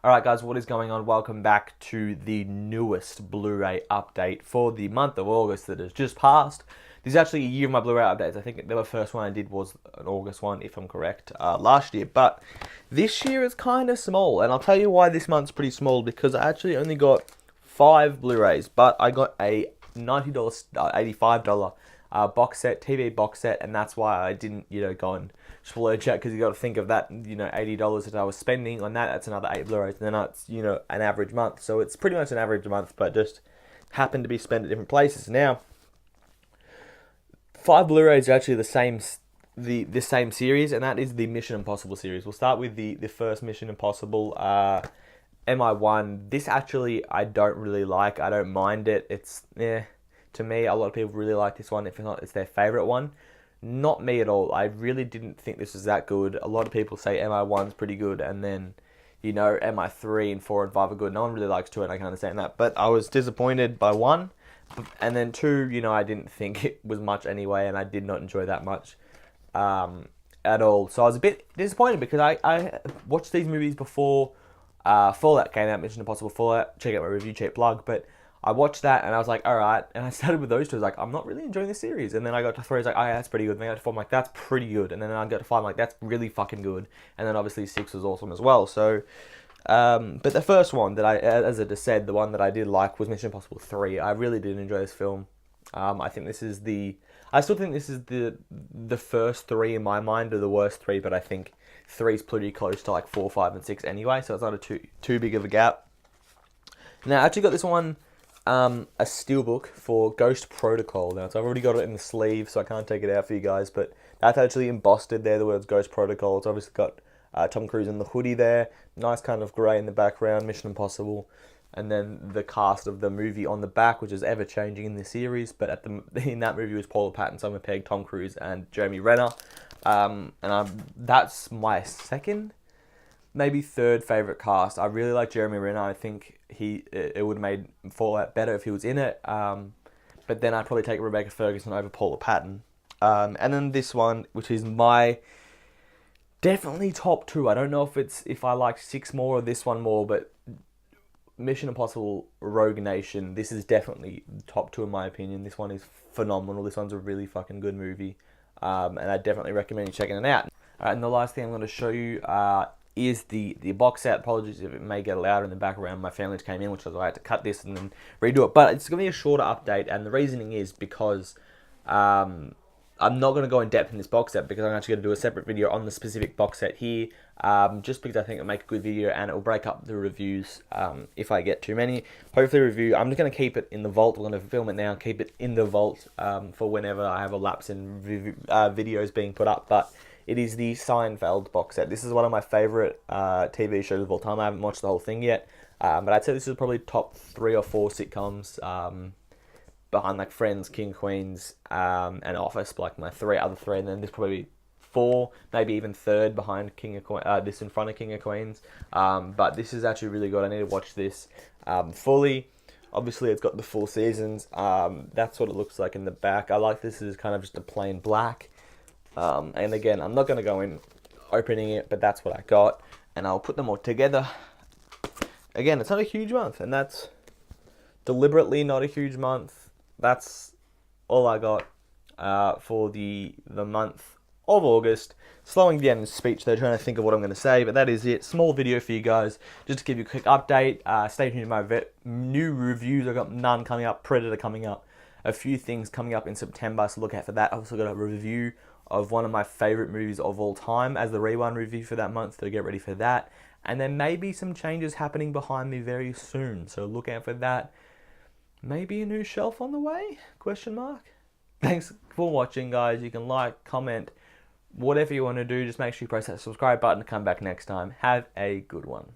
Alright guys, what is going on? Welcome back to the newest Blu-ray update for the month of August that has just passed. This is actually a year of my Blu-ray updates. I think the first one I did was an August one, if I'm correct, last year. But this year is kind of small, and I'll tell you why this month's pretty small, because I actually only got 5 Blu-rays, but I got a $90, $85 box set, TV box set, and that's why I didn't, go and splurge out, because you got to think of that, $80 that I was spending on that. That's another 8 Blu-rays, and then that's, an average month. So it's pretty much an average month, but just happened to be spent at different places. Now, 5 Blu-rays are actually the same series, and that is the Mission Impossible series. We'll start with the first Mission Impossible, MI1. This actually I don't really like. I don't mind it. It's to me, a lot of people really like this one. If not, it's their favorite one. Not me at all. I really didn't think this was that good. A lot of people say MI1's pretty good, and then MI3 and 4 and 5 are good. No one really likes 2, and I can understand that. But I was disappointed by 1, and then 2. I didn't think it was much anyway, and I did not enjoy that much at all. So I was a bit disappointed, because I watched these movies before Fallout came out, Mission Impossible Fallout. Check out my review, cheap plug. But I watched that and I was like, alright. And I started with those 2. I was like, I'm not really enjoying this series. And then I got to 3, I was like, oh yeah, that's pretty good. And then I got to 4, I'm like, that's pretty good. And then I got to 5, I'm like, that's really fucking good. And then obviously 6 was awesome as well. So, but the first one that as I just said, the one that I did like was Mission Impossible 3. I really did enjoy this film. I think this is I still think this is the first 3 in my mind are the worst 3, but I think 3 is pretty close to like 4, 5, and 6 anyway. So it's not too big of a gap. Now I actually got this one. A steelbook for Ghost Protocol. Now, so I've already got it in the sleeve, so I can't take it out for you guys, but that's actually embossed there, the words Ghost Protocol. It's obviously got Tom Cruise in the hoodie there, nice kind of grey in the background, Mission Impossible, and then the cast of the movie on the back, which is ever changing in the series, but in that movie was Paula Patton, Simon Pegg, Tom Cruise, and Jeremy Renner, that's my second, maybe third favourite cast. I really like Jeremy Renner. I think it would have made Fallout better if he was in it. But then I'd probably take Rebecca Ferguson over Paula Patton. And then this one, which is my definitely top 2. I don't know if I like 6 more or this one more, but Mission Impossible Rogue Nation, this is definitely top 2 in my opinion. This one is phenomenal. This one's a really fucking good movie. And I definitely recommend you checking it out. Alright, and the last thing I'm going to show you is the box set. Apologies if it may get louder in the background. My family just came in, which was why I had to cut this and then redo it. But it's going to be a shorter update, and the reasoning is because I'm not going to go in depth in this box set, because I'm actually going to do a separate video on the specific box set here, just because I think it'll make a good video, and it will break up the reviews if I get too many. Hopefully I'm just going to keep it in the vault. We're going to film it now and keep it in the vault for whenever I have a lapse in videos being put up. But it is the Seinfeld box set. This is one of my favourite TV shows of all time. I haven't watched the whole thing yet, but I'd say this is probably top 3 or 4 sitcoms behind like Friends, King of Queens, and Office, like my other three, and then this probably 4, maybe even 3rd behind King of Queens. This in front of King of Queens. But this is actually really good. I need to watch this fully. Obviously, it's got the full seasons. That's what it looks like in the back. I like this as kind of just a plain black. And again, I'm not going to go in opening it, but that's what I got, and I'll put them all together. Again, it's not a huge month, and that's deliberately not a huge month. That's all I got for the month of August. Slowing down in speech, though, trying to think of what I'm going to say, but that is it. Small video for you guys, just to give you a quick update. Stay tuned to my new reviews. I've got none coming up, Predator coming up, a few things coming up in September, so look out for that. I've also got a review of one of my favourite movies of all time as the Rewind review for that month, so get ready for that. And then maybe some changes happening behind me very soon, so look out for that. Maybe a new shelf on the way? Question mark. Thanks for watching, guys. You can like, comment, whatever you want to do. Just make sure you press that subscribe button to come back next time. Have a good one.